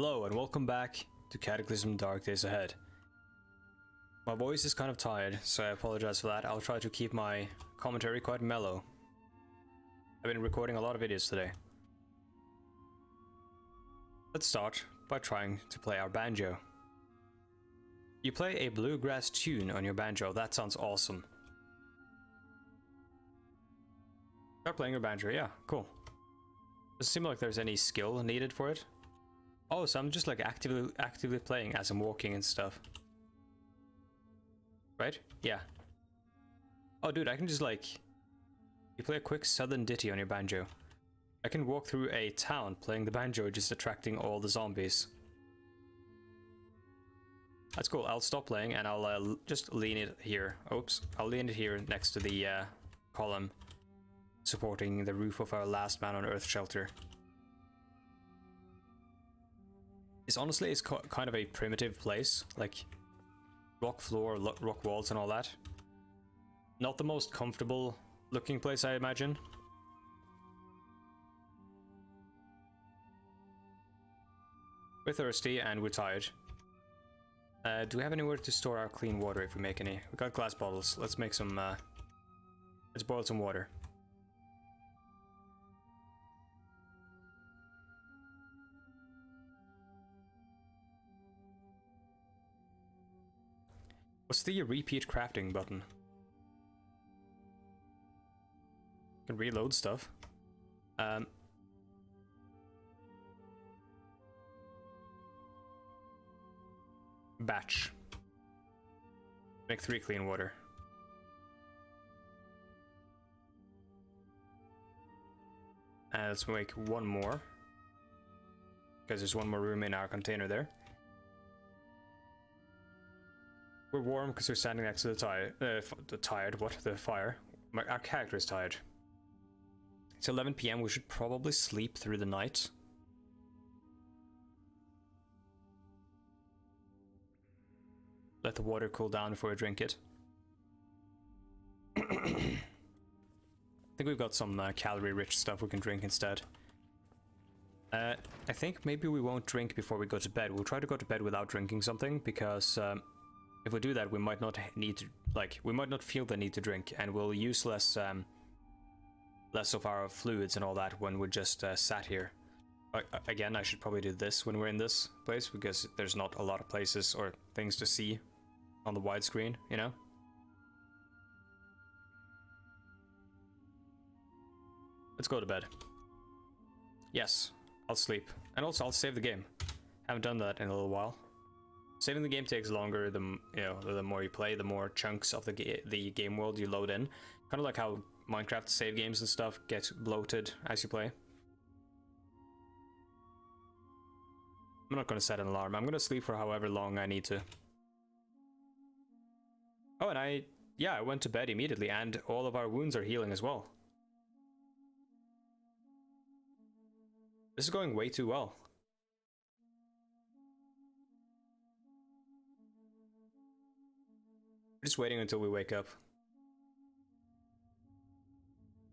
Hello and welcome back to Cataclysm Dark Days Ahead. My voice is kind of tired, so I apologize for that. I'll try to keep my commentary quite mellow. I've been recording a lot of videos today. Let's start by trying to play our banjo. You play a bluegrass tune on your banjo. That sounds awesome. Start playing your banjo, yeah, cool. Doesn't seem like there's any skill needed for it. Oh, so I'm just like actively playing as I'm walking and stuff. Right? Yeah. Oh dude, I can just like... You play a quick southern ditty on your banjo. I can walk through a town playing the banjo, just attracting all the zombies. That's cool. I'll stop playing and I'll just lean it here. Oops. I'll lean it here next to the column supporting the roof of our last man on Earth shelter. It's kind of a primitive place, like rock floor, rock walls and all that. Not the most comfortable looking place, I imagine. We're thirsty and we're tired. Do we have anywhere to store our clean water if we make any? We got glass bottles. Let's make some, let's boil some water. What's the repeat crafting button? Can reload stuff. Batch. Make 3 clean water. And let's make 1 more. Because there's 1 more room in our container there. We're warm because we're standing next to the fire. Our character is tired. It's 11 PM. We should probably sleep through the night. Let the water cool down before we drink it. I think we've got some calorie-rich stuff we can drink instead. I think maybe we won't drink before we go to bed. We'll try to go to bed without drinking something because... if we do that, we might not need to, we might not feel the need to drink, and we'll use less of our fluids and all that when we're just sat here. Again, I should probably do this when we're in this place, because there's not a lot of places or things to see on the widescreen, you know? Let's go to bed. Yes, I'll sleep. And also, I'll save the game. Haven't done that in a little while. Saving the game takes longer. The more you play, the more chunks of the game world you load in. Kind of like how Minecraft save games and stuff get bloated as you play. I'm not going to set an alarm. I'm going to sleep for however long I need to. Oh, and I went to bed immediately, and all of our wounds are healing as well. This is going way too well. Just waiting until we wake up.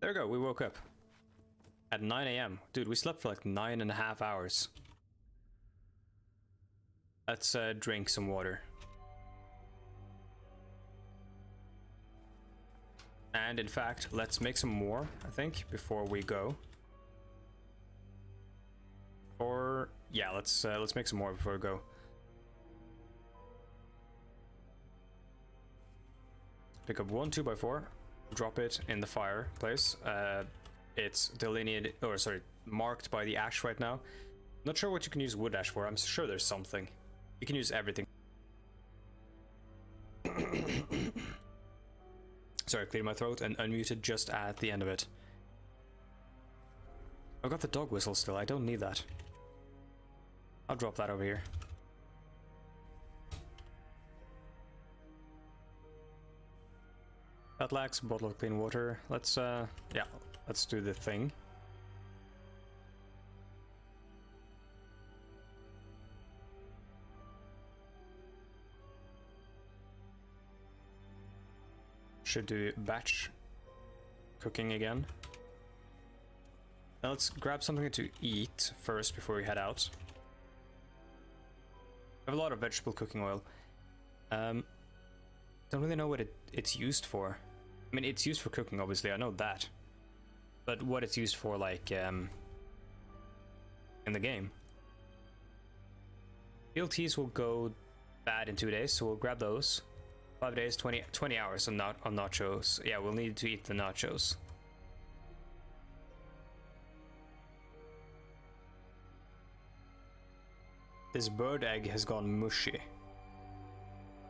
There we go, we woke up. At 9 AM. Dude, we slept for like 9.5 hours. Let's drink some water. And in fact, let's make some more, I think, before we go. Or, yeah, let's make some more before we go. Pick up 1 2x4, drop it in the fireplace. It's delineated, or sorry, marked by the ash right now. Not sure what you can use wood ash for. I'm sure there's something. You can use everything. Sorry, cleared my throat and unmuted just at the end of it. I've got the dog whistle still. I don't need that. I'll drop that over here. That lacks a bottle of clean water. Let's yeah, let's do the thing. Should do batch cooking again. Now let's grab something to eat first before we head out. I have a lot of vegetable cooking oil. Don't really know what it's used for. I mean, it's used for cooking, obviously, I know that. But what it's used for, like, in the game. BLTs will go bad in 2 days, so we'll grab those. 5 days, 20 hours on nachos. Yeah, we'll need to eat the nachos. This bird egg has gone mushy.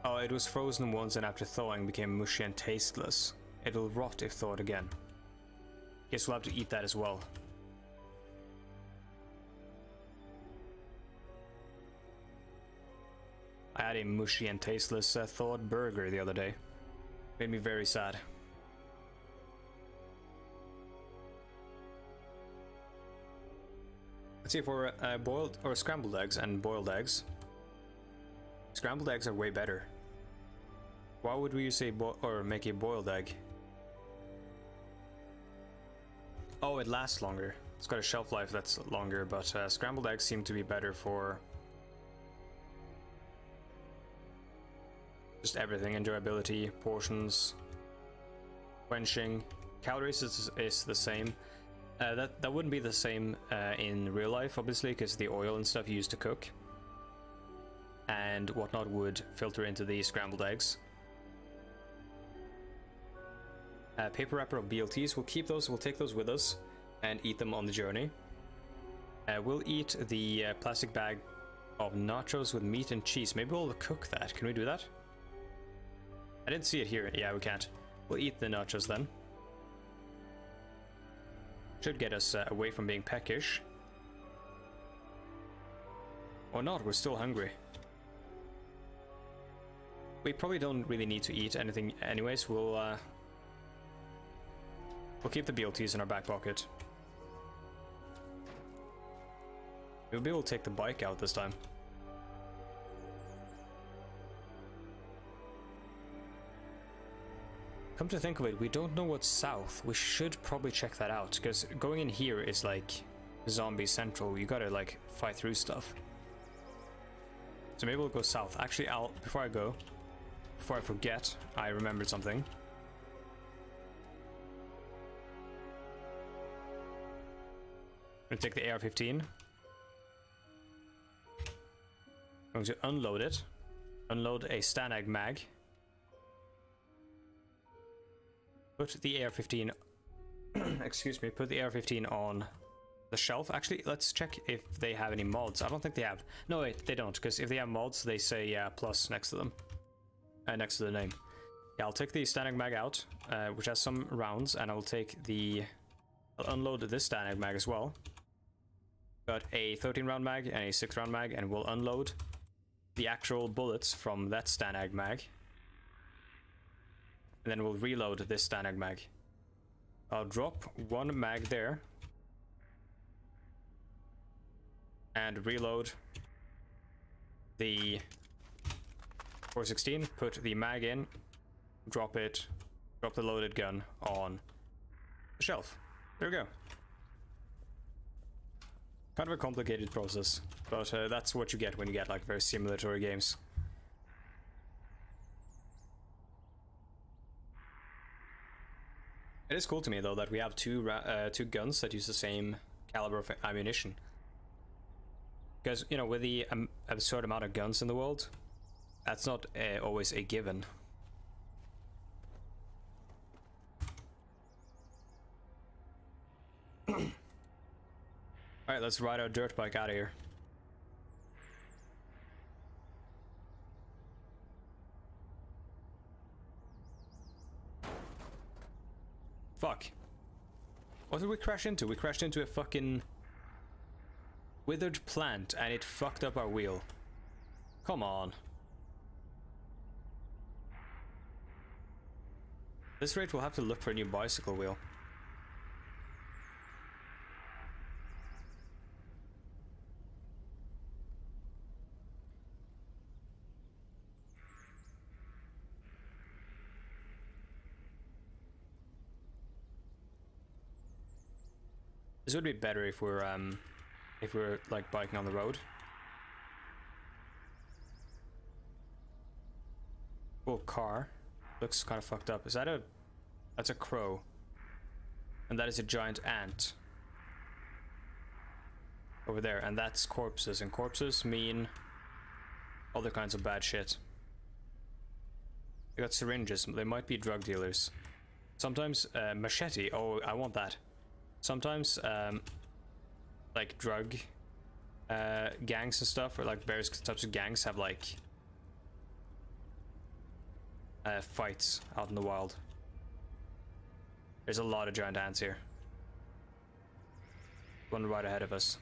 Oh, it was frozen once and after thawing became mushy and tasteless. It'll rot if thawed again. Guess we'll have to eat that as well. I had a mushy and tasteless thawed burger the other day. Made me very sad. Let's see, for boiled or scrambled eggs and boiled eggs. Scrambled eggs are way better. Why would we use or make a boiled egg? Oh, it lasts longer. It's got a shelf life that's longer, but scrambled eggs seem to be better for just everything. Enjoyability, portions, quenching. Calories is the same. That wouldn't be the same in real life, obviously, because the oil and stuff you use to cook and whatnot would filter into the scrambled eggs. Paper wrapper of BLTs, we'll keep those, we'll take those with us and eat them on the journey. We'll eat the plastic bag of nachos with meat and cheese. Maybe we'll cook that. Can we do that? I didn't see it here. Yeah, we can't. We'll eat the nachos then. Should get us away from being peckish. Or not, we're still hungry. We probably don't really need to eat anything anyways. We'll keep the BLTs in our back pocket. Maybe we'll take the bike out this time. Come to think of it, we don't know what's south. We should probably check that out, because going in here is like zombie central. You gotta like fight through stuff. So maybe we'll go south. Actually, before I forget, I remembered something. I'm gonna take the AR-15. I'm going to unload it. Unload a Stanag mag. Put the AR-15... excuse me, put the AR-15 on the shelf. Actually, let's check if they have any mods. I don't think they have. No, wait, they don't, because if they have mods, they say plus next to them. Next to the name. Yeah, I'll take the Stanag mag out, which has some rounds, and I'll unload this Stanag mag as well. Got a 13 round mag and a 6 round mag, and we'll unload the actual bullets from that Stanag mag. And then we'll reload this Stanag mag. I'll drop one mag there. And reload the 416, put the mag in, drop the loaded gun on the shelf. There we go. Kind of a complicated process, but that's what you get when you get like very simulatory games. It is cool to me though that we have two guns that use the same caliber of ammunition. Because, you know, with the absurd amount of guns in the world, that's not always a given. Alright, let's ride our dirt bike out of here. Fuck. What did we crash into? We crashed into a fucking withered plant and it fucked up our wheel. Come on. At this rate, we'll have to look for a new bicycle wheel. This would be better if we're like biking on the road. Cool car. Looks kind of fucked up. Is that a... That's a crow. And that is a giant ant. Over there. And that's corpses. And corpses mean other kinds of bad shit. They got syringes. They might be drug dealers. Sometimes, machete. Oh, I want that. Sometimes, like drug gangs and stuff, or like various types of gangs have like fights out in the wild. There's a lot of giant ants here. One right ahead of us.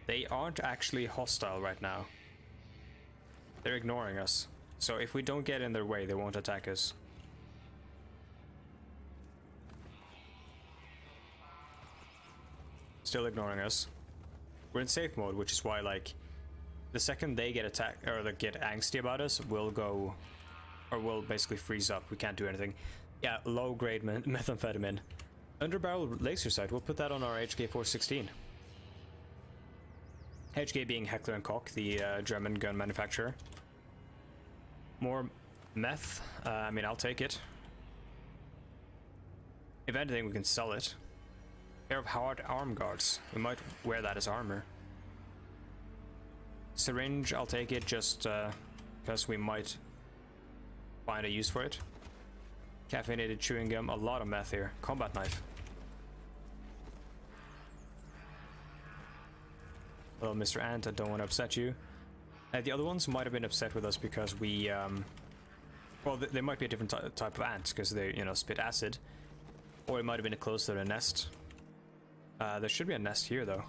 They aren't actually hostile right now. They're ignoring us. So if we don't get in their way, they won't attack us. Still ignoring us. We're in safe mode, which is why, like, the second they get attacked or like get angsty about us, we'll go, or we'll basically freeze up. We can't do anything. Yeah, low grade methamphetamine. Underbarrel laser sight. We'll put that on our HK 416. HK being Heckler and Koch, the German gun manufacturer. More meth. I mean, I'll take it. If anything, we can sell it. Pair of hard arm guards. We might wear that as armor. Syringe, I'll take it just because we might find a use for it. Caffeinated chewing gum, a lot of meth here. Combat knife. Hello, Mr. Ant, I don't want to upset you. The other ones might have been upset with us because we, well, they might be a different type of ant because they, you know, spit acid. Or it might have been close to their nest. There should be a nest here, though.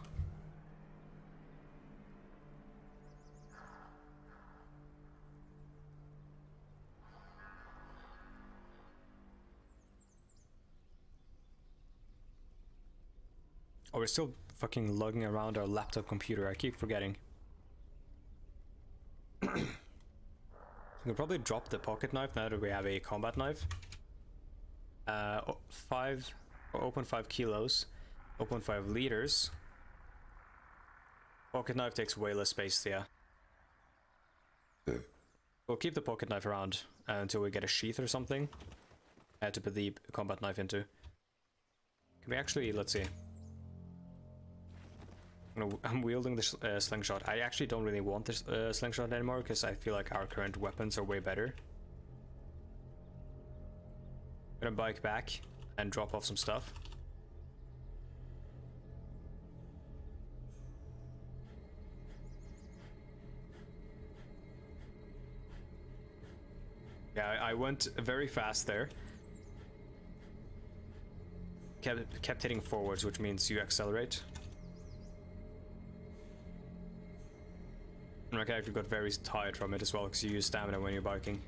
Oh, we're still fucking lugging around our laptop computer. I keep forgetting. We can probably drop the pocket knife now that we have a combat knife. 0.5 kilos. 0.5 liters. Pocket knife takes way less space, yeah. We'll keep the pocket knife around until we get a sheath or something to put the combat knife into. Can we actually, let's see. I'm wielding the slingshot. I actually don't really want this slingshot anymore because I feel like our current weapons are way better. I'm gonna bike back and drop off some stuff. Yeah, I went very fast there. Kept hitting forwards, which means you accelerate. And my character got very tired from it as well because you use stamina when you're biking. You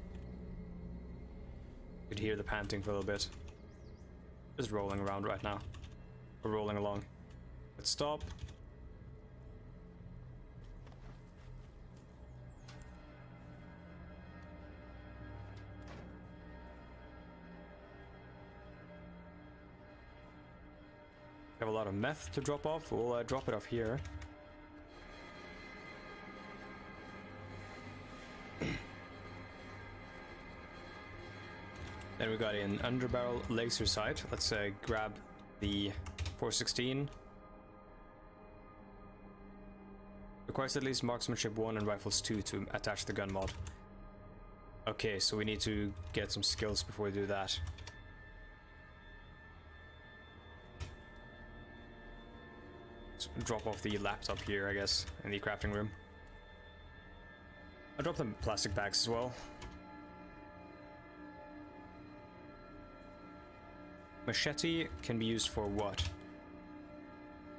could hear the panting for a little bit. Just rolling around right now. We're rolling along. Let's stop. We have a lot of meth to drop off. We'll drop it off here. Then we got an underbarrel laser sight. Let's grab the 416. Requires at least marksmanship 1 and rifles 2 to attach the gun mod. Okay, so we need to get some skills before we do that. Let's drop off the laptop here, I guess, in the crafting room. I'll drop the plastic bags as well. Machete can be used for what?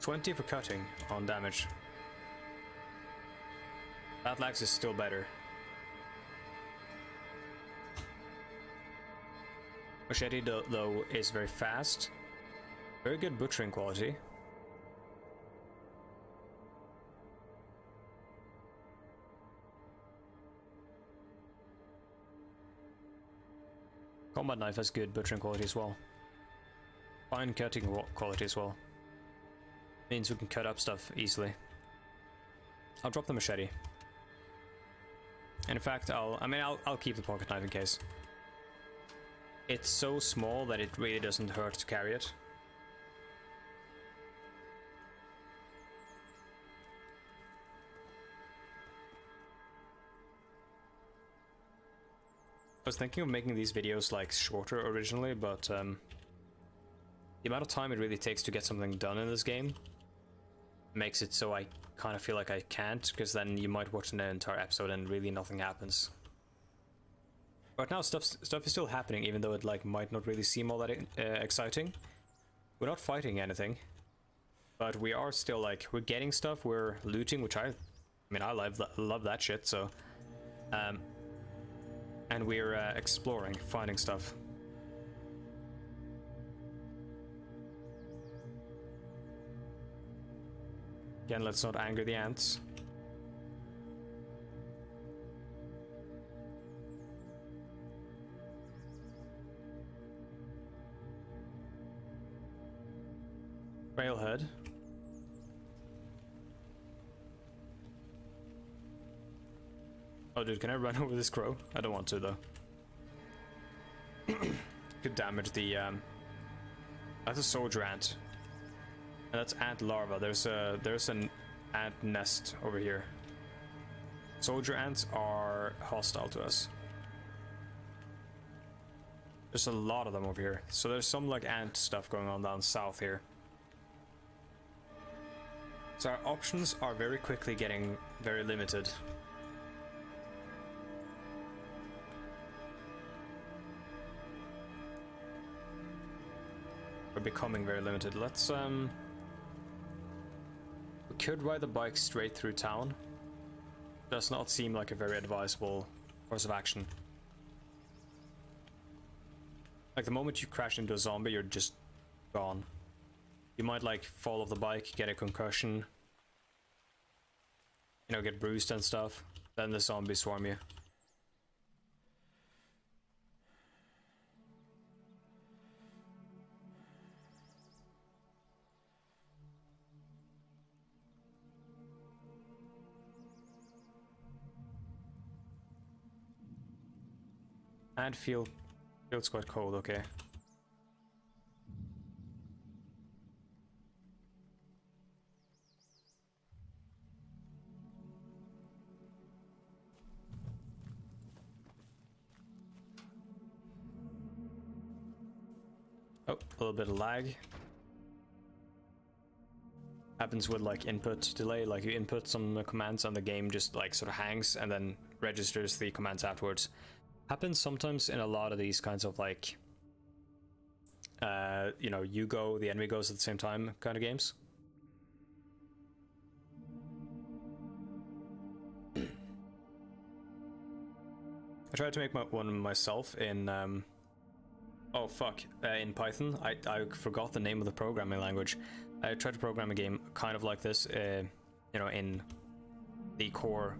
20 for cutting on damage. Battle axe is still better. Machete though is very fast. Very good butchering quality. Combat knife has good butchering quality as well. Fine cutting quality as well. Means we can cut up stuff easily. I'll drop the machete. And in fact, I'll keep the pocket knife in case. It's so small that it really doesn't hurt to carry it. I was thinking of making these videos like shorter originally, but the amount of time it really takes to get something done in this game makes it so I kind of feel like I can't, because then you might watch an entire episode and really nothing happens. Right now stuff is still happening, even though it like might not really seem all that exciting. We're not fighting anything, but we are still like, we're getting stuff, we're looting, which I love that shit. So and we're exploring, finding stuff. Again, let's not anger the ants. Railhead. Oh dude, can I run over this crow? I don't want to though. Could damage the that's a soldier ant. And that's ant larva. There's an ant nest over here. Soldier ants are hostile to us. There's a lot of them over here. So there's some like ant stuff going on down south here. So our options are very quickly getting very limited. We're becoming very limited. Let's we could ride the bike straight through town. Does not seem like a very advisable course of action. Like the moment you crash into a zombie, you're just gone. You might like fall off the bike, get a concussion, you know, get bruised and stuff. Then the zombies swarm you. And feels quite cold, okay. Oh, a little bit of lag. Happens with like input delay, like you input some commands and the game just like sort of hangs and then registers the commands afterwards. Happens sometimes in a lot of these kinds of like you know, you go, the enemy goes at the same time kind of games. I tried to make one myself in oh fuck, in Python. I forgot the name of the programming language. I tried to program a game kind of like this, you know, in the core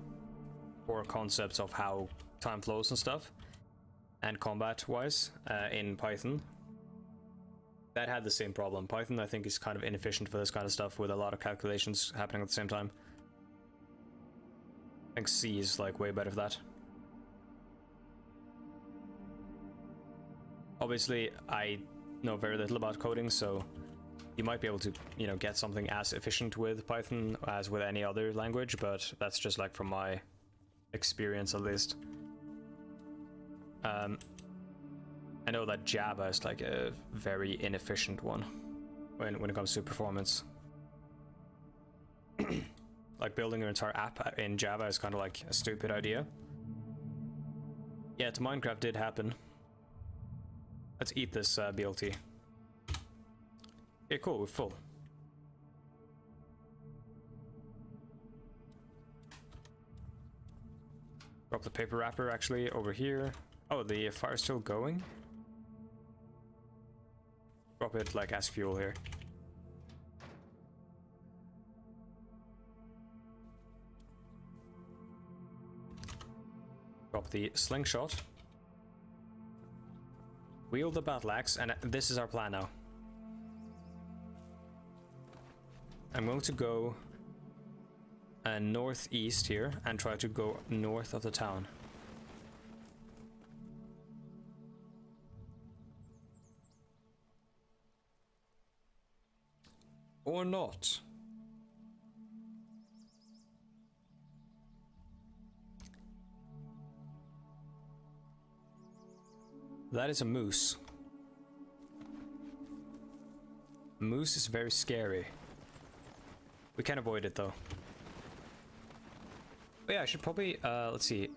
concepts of how time flows and stuff, and combat wise, in Python. That had the same problem. Python, I think, is kind of inefficient for this kind of stuff with a lot of calculations happening at the same time. I think C is like way better for that. Obviously, I know very little about coding, so you might be able to, you know, get something as efficient with Python as with any other language, but that's just like from my experience at least. I know that Java is like a very inefficient one when it comes to performance. Like building an entire app in Java is kind of like a stupid idea. Yeah, Minecraft did happen. Let's eat this BLT. Okay, cool, we're full. Drop the paper wrapper actually over here. Oh, the fire's still going? Drop it like as fuel here. Drop the slingshot. Wield the battle axe, and this is our plan now. I'm going to go northeast here and try to go north of the town. Or not. That is a moose. Moose is very scary. We can avoid it though. But yeah, I should probably, let's see.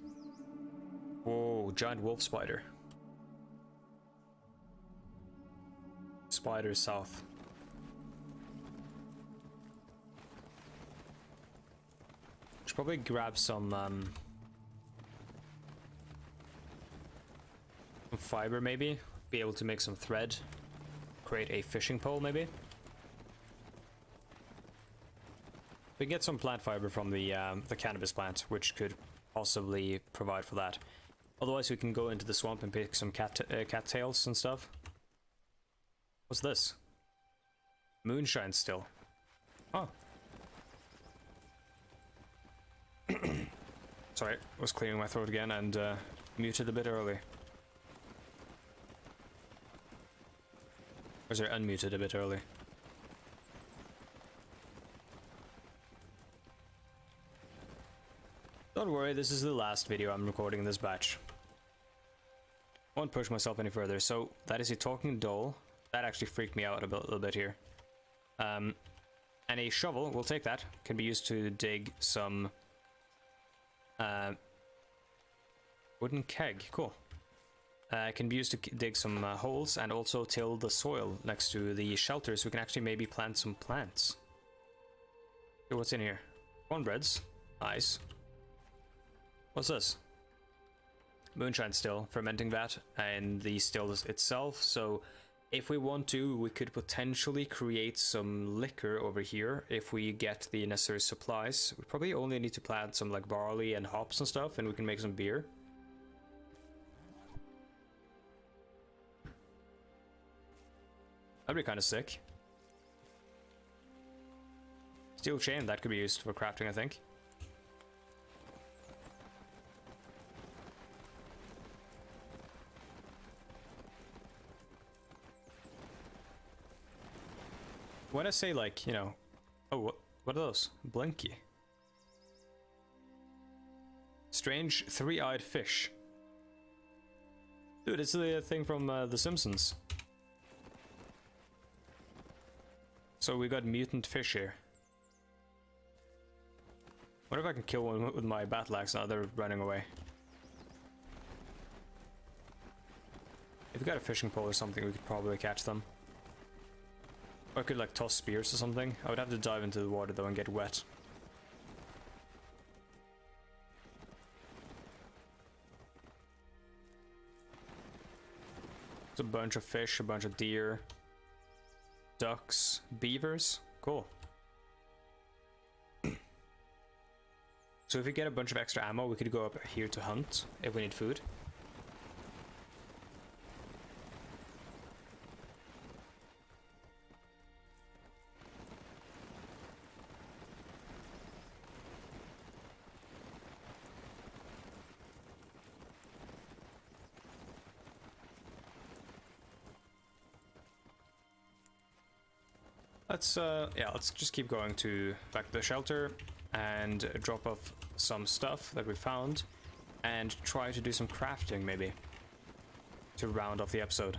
Whoa, giant wolf spider. Spider south. Should probably grab some fiber maybe. Be able to make some thread. Create a fishing pole maybe. We can get some plant fiber from the cannabis plant, which could possibly provide for that. Otherwise, we can go into the swamp and pick some cattails and stuff. What's this? Moonshine still. Oh. Sorry, I was clearing my throat again and muted a bit early. Or sorry, unmuted a bit early. Don't worry, this is the last video I'm recording in this batch. Won't push myself any further. So that is a talking doll. That actually freaked me out a little bit here. And a shovel, we'll take that. Can be used to dig some wooden keg. Cool. Can be used to dig some holes and also till the soil next to the shelter, so we can actually maybe plant some plants. Okay, what's in here? Cornbreads. Nice. What's this? Moonshine still, fermenting vat, and the still itself. So if we want to, we could potentially create some liquor over here if we get the necessary supplies. We probably only need to plant some like barley and hops and stuff, and we can make some beer. That'd be kind of sick. Steel chain, that could be used for crafting, I think. When I say, like, you know... Oh, what are those? Blinky. Strange three-eyed fish. Dude, it's the thing from The Simpsons. So we got mutant fish here. What if I can kill one with my battle axe now they're running away? If we got a fishing pole or something, we could probably catch them. Or I could like toss spears or something. I would have to dive into the water though and get wet. There's a bunch of fish, a bunch of deer, ducks, beavers. Cool. So if we get a bunch of extra ammo, we could go up here to hunt if we need food. Let's just keep going to back to the shelter and drop off some stuff that we found and try to do some crafting maybe to round off the episode.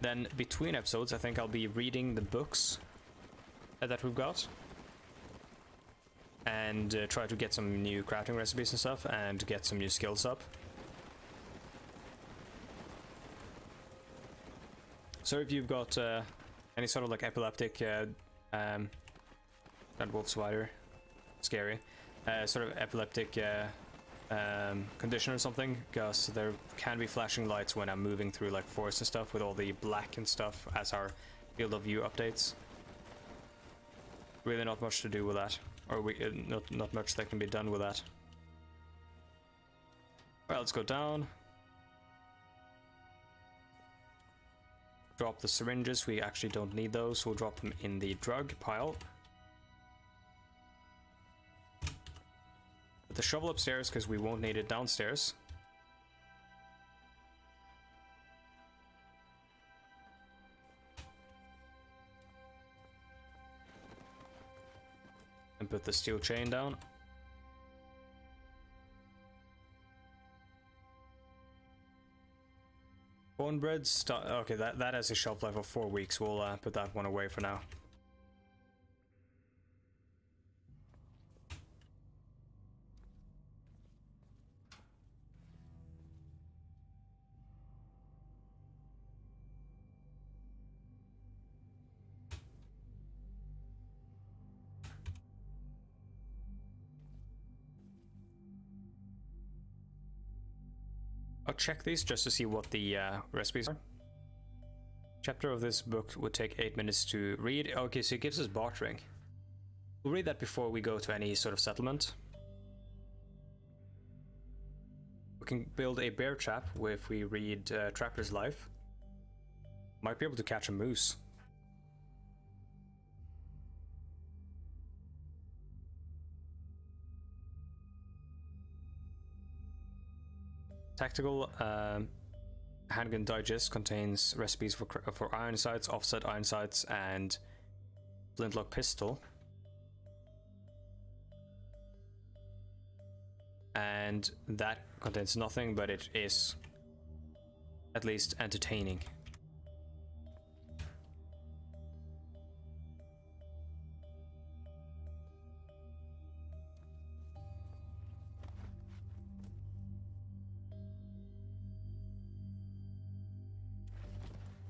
Then between episodes I think I'll be reading the books that we've got and try to get some new crafting recipes and stuff and get some new skills up. So if you've got any sort of like epileptic, not wolf spider, scary, sort of epileptic condition or something, because there can be flashing lights when I'm moving through like forest and stuff with all the black and stuff as our field of view updates. Really not much to do with that, or not much that can be done with that. Well, let's go down. drop the syringes. We actually don't need those. We'll drop them in the drug pile. Put the shovel upstairs because we won't need it downstairs. And put the steel chain down. Cornbread, okay, that has a shelf life of 4 weeks. We'll put that one away for now. I'll check these just to see what the recipes are. Chapter of this book would take 8 minutes to read. Okay, so it gives us bartering. We'll read that before we go to any sort of settlement. We can build a bear trap if we read Trapper's Life. Might be able to catch a moose. Tactical handgun digest contains recipes for iron sights, offset iron sights, and flintlock pistol. And that contains nothing, but it is at least entertaining.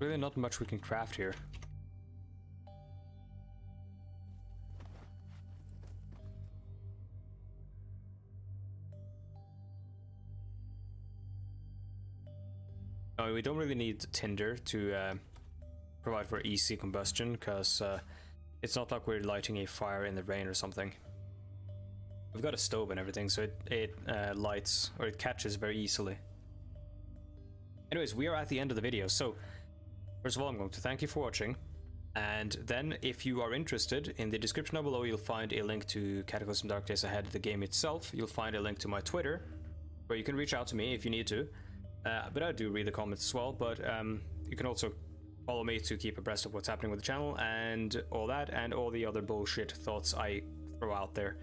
Really not much we can craft here. No, we don't really need tinder to provide for easy combustion, because it's not like we're lighting a fire in the rain or something. We've got a stove and everything, so it lights, or it catches very easily. Anyways, we are at the end of the video, so first of all, I'm going to thank you for watching, and then if you are interested, in the description down below you'll find a link to Cataclysm Dark Days Ahead, the game itself. You'll find a link to my Twitter, where you can reach out to me if you need to, but I do read the comments as well. But you can also follow me to keep abreast of what's happening with the channel and all that, and all the other bullshit thoughts I throw out there.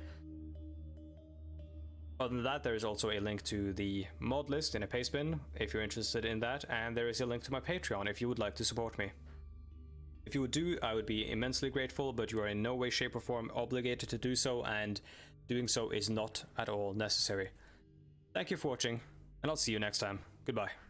Other than that, there is also a link to the mod list in a paste bin if you're interested in that, and there is a link to my Patreon if you would like to support me. If you would do, I would be immensely grateful, but you are in no way, shape or form obligated to do so, and doing so is not at all necessary. Thank you for watching, and I'll see you next time. Goodbye.